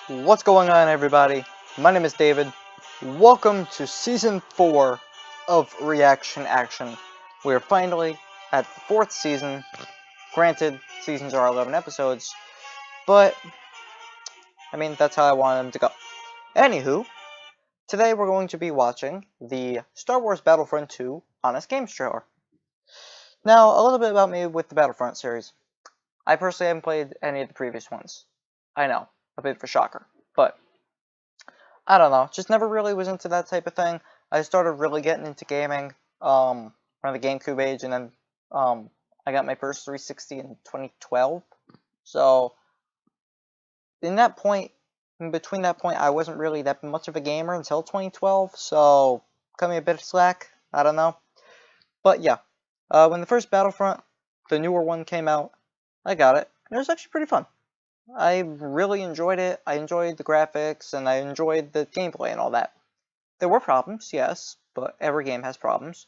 What's going on, everybody? My name is David. Welcome to Season 4 of Reaction Action. We are finally at the 4th season. Granted, seasons are 11 episodes, but, that's how I wanted them to go. Anywho, today we're going to be watching the Star Wars Battlefront 2 Honest Games trailer. Now, a little bit about me with the Battlefront series. I personally haven't played any of the previous ones. I know, a bit of a shocker, but I don't know, just never really was into that type of thing. I started really getting into gaming around the GameCube age, and then I got my first 360 in 2012. So in between that point, I wasn't really that much of a gamer until 2012. So cut me a bit of slack. I don't know, but yeah, when the first Battlefront, the newer one, came out, I got it, and it was actually pretty fun. I really enjoyed it. I enjoyed the graphics, and I enjoyed the gameplay and all that. There were problems, yes, but every game has problems.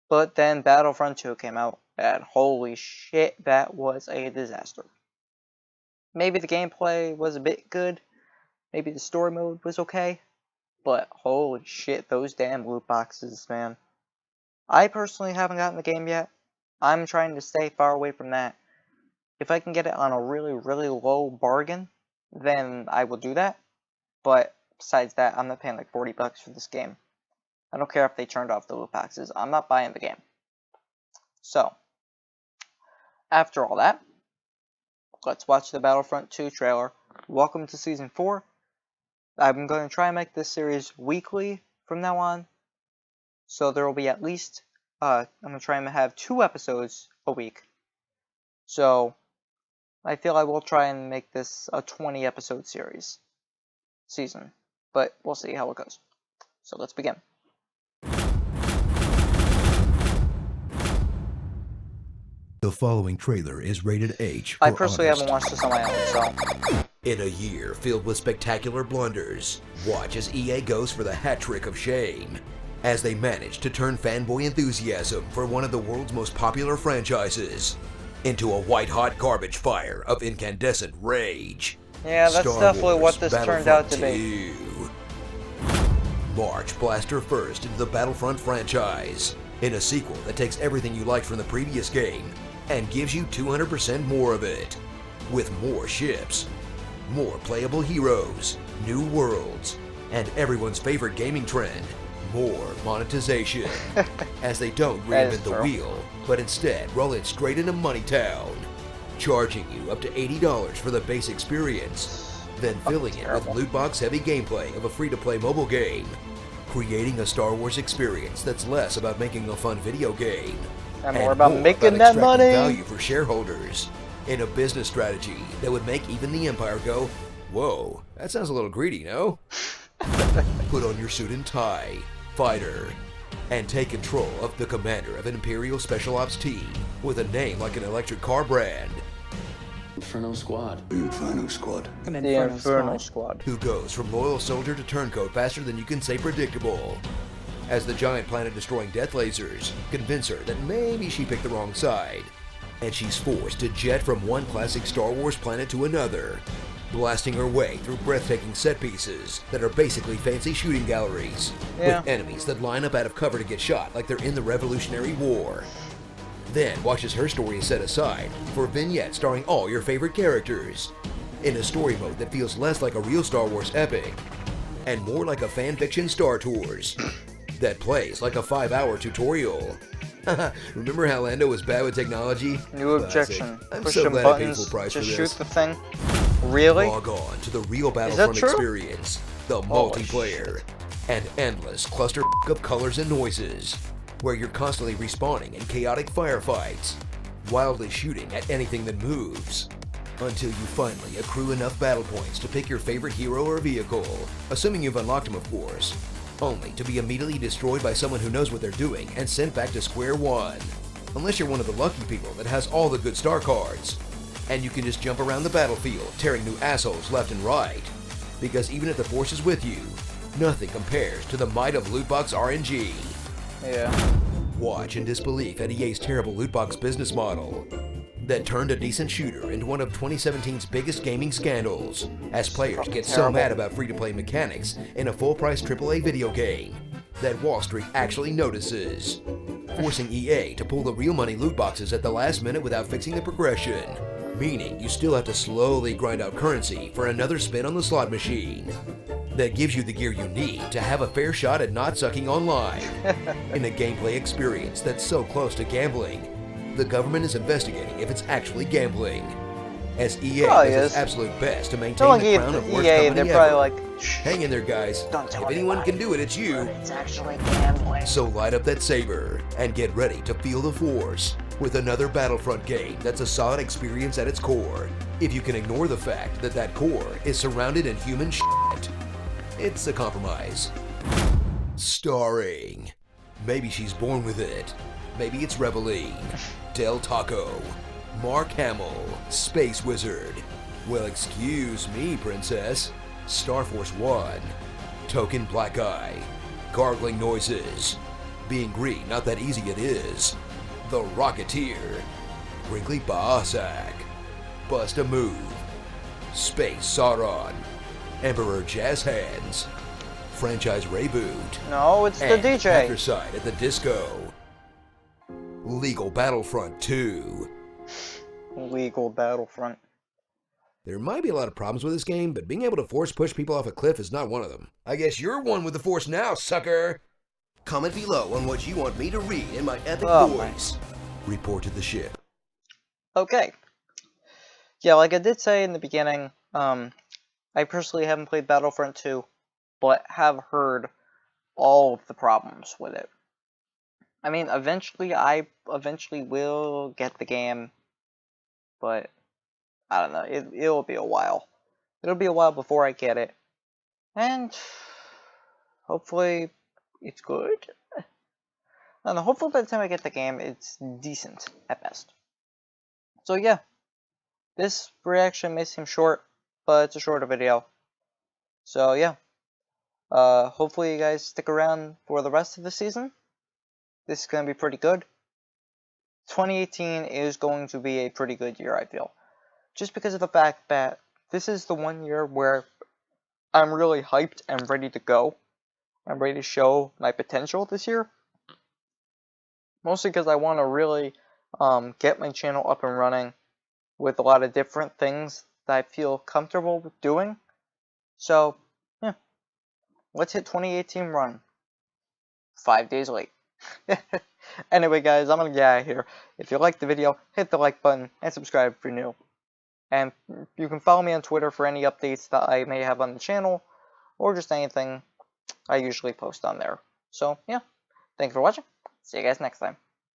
But then Battlefront 2 came out, and holy shit, that was a disaster. Maybe the gameplay was a bit good, maybe the story mode was okay, but holy shit, those damn loot boxes, man. I personally haven't gotten the game yet. I'm trying to stay far away from that. If I can get it on a really, really low bargain, then I will do that. But besides that, I'm not paying like $40 for this game. I don't care if they turned off the loot boxes. I'm not buying the game. So, after all that, let's watch the Battlefront 2 trailer. Welcome to Season 4. I'm going to try and make this series weekly from now on. So there will be at least, I'm going to try and have 2 episodes a week. So I feel I will try and make this a 20 episode season, but we'll see how it goes. So let's begin. The following trailer is rated H for I personally honest. haven't watched this on my own, so. In a year filled with spectacular blunders, watch as EA goes for the hat trick of shame, as they manage to turn fanboy enthusiasm for one of the world's most popular franchises into a white-hot garbage fire of incandescent rage. Yeah, that's Star definitely Wars what this turned out to Battlefront be. 2. March blaster first into the Battlefront franchise, in a sequel that takes everything you liked from the previous game and gives you 200% more of it, with more ships, more playable heroes, new worlds, and everyone's favorite gaming trend, more monetization, as they don't reinvent the wheel, but instead roll it straight into Money Town, charging you up to $80 for the base experience, then filling it with loot box heavy gameplay of a free-to-play mobile game, creating a Star Wars experience that's less about making a fun video game And more about making that money. Value for shareholders in a business strategy that would make even the Empire go, "Whoa, that sounds a little greedy, no?" Put on your suit and tie, fighter, and take control of the commander of an Imperial Special Ops team with a name like an electric car brand. Inferno Squad. The Inferno Squad. The Inferno Squad. Who goes from loyal soldier to turncoat faster than you can say predictable, as the giant planet-destroying death lasers convince her that maybe she picked the wrong side, and she's forced to jet from one classic Star Wars planet to another, blasting her way through breathtaking set pieces that are basically fancy shooting galleries, with enemies that line up out of cover to get shot like they're in the Revolutionary War. Then watches her story is set aside for a vignette starring all your favorite characters, in a story mode that feels less like a real Star Wars epic, and more like a fanfiction Star Tours, that plays like a 5-hour tutorial. Remember how Lando was bad with technology? New Classic. objection. I'm Push so some glad I paid buttons full price to for shoot this. the thing. Really? Log on to the real Battlefront true? experience, the multiplayer, an endless cluster of colors and noises, where you're constantly respawning in chaotic firefights, wildly shooting at anything that moves, until you finally accrue enough battle points to pick your favorite hero or vehicle, assuming you've unlocked them, of course, only to be immediately destroyed by someone who knows what they're doing and sent back to square one, unless you're one of the lucky people that has all the good star cards, and you can just jump around the battlefield tearing new assholes left and right, because even if the force is with you, nothing compares to the might of lootbox RNG. Yeah. Watch in disbelief at EA's terrible lootbox business model, that turned a decent shooter into one of 2017's biggest gaming scandals, as players get so terrible. mad about free-to-play mechanics in a full-price AAA video game that Wall Street actually notices, forcing EA to pull the real money loot boxes at the last minute without fixing the progression, meaning you still have to slowly grind out currency for another spin on the slot machine that gives you the gear you need to have a fair shot at not sucking online. In a gameplay experience that's so close to gambling, the government is investigating if it's actually gambling, as EA Probably does its is. absolute best to maintain Someone the gave crown of worst EA, company they're probably ever. like, shh, Hang in there, guys. don't tell If anyone anybody. can do it, it's you. It's actually gambling. So light up that saber and get ready to feel the force with another Battlefront game that's a solid experience at its core, if you can ignore the fact that that core is surrounded in human shit. It's a compromise. Starring, maybe she's born with it, maybe it's Reveline, Del Taco, Mark Hamill, Space Wizard, well excuse me princess, Star Force 1, Token Black Eye, Gargling Noises, Being Green Not That Easy It Is, The Rocketeer, Wrinkly Baasak, Bust a Move, Space Sauron, Emperor Jazz Hands, Franchise Reboot, No, it's the and DJ. Hacker Side at the Disco, Legal Battlefront 2. Legal Battlefront. There might be a lot of problems with this game, but being able to force push people off a cliff is not one of them. I guess you're one with the force now, sucker! Comment below on what you want me to read in my epic voice. Report to the ship. Okay. Yeah, like I did say in the beginning, I personally haven't played Battlefront 2, but have heard all of the problems with it. I mean, I eventually will get the game, but I don't know, it'll be a while. It'll be a while before I get it, and hopefully it's good. I don't know, hopefully by the time I get the game, it's decent at best. So yeah, this reaction may seem short, but it's a shorter video. So yeah, hopefully you guys stick around for the rest of the season. This is going to be pretty good. 2018 is going to be a pretty good year, I feel. Just because of the fact that this is the one year where I'm really hyped and ready to go. I'm ready to show my potential this year. Mostly because I want to really get my channel up and running with a lot of different things that I feel comfortable with doing. So, yeah. Let's hit 2018 run. 5 days late. Anyway, guys, I'm gonna get out of here. If you liked the video, hit the like button and subscribe if you're new. And you can follow me on Twitter for any updates that I may have on the channel, or just anything I usually post on there. So, yeah. Thanks for watching. See you guys next time.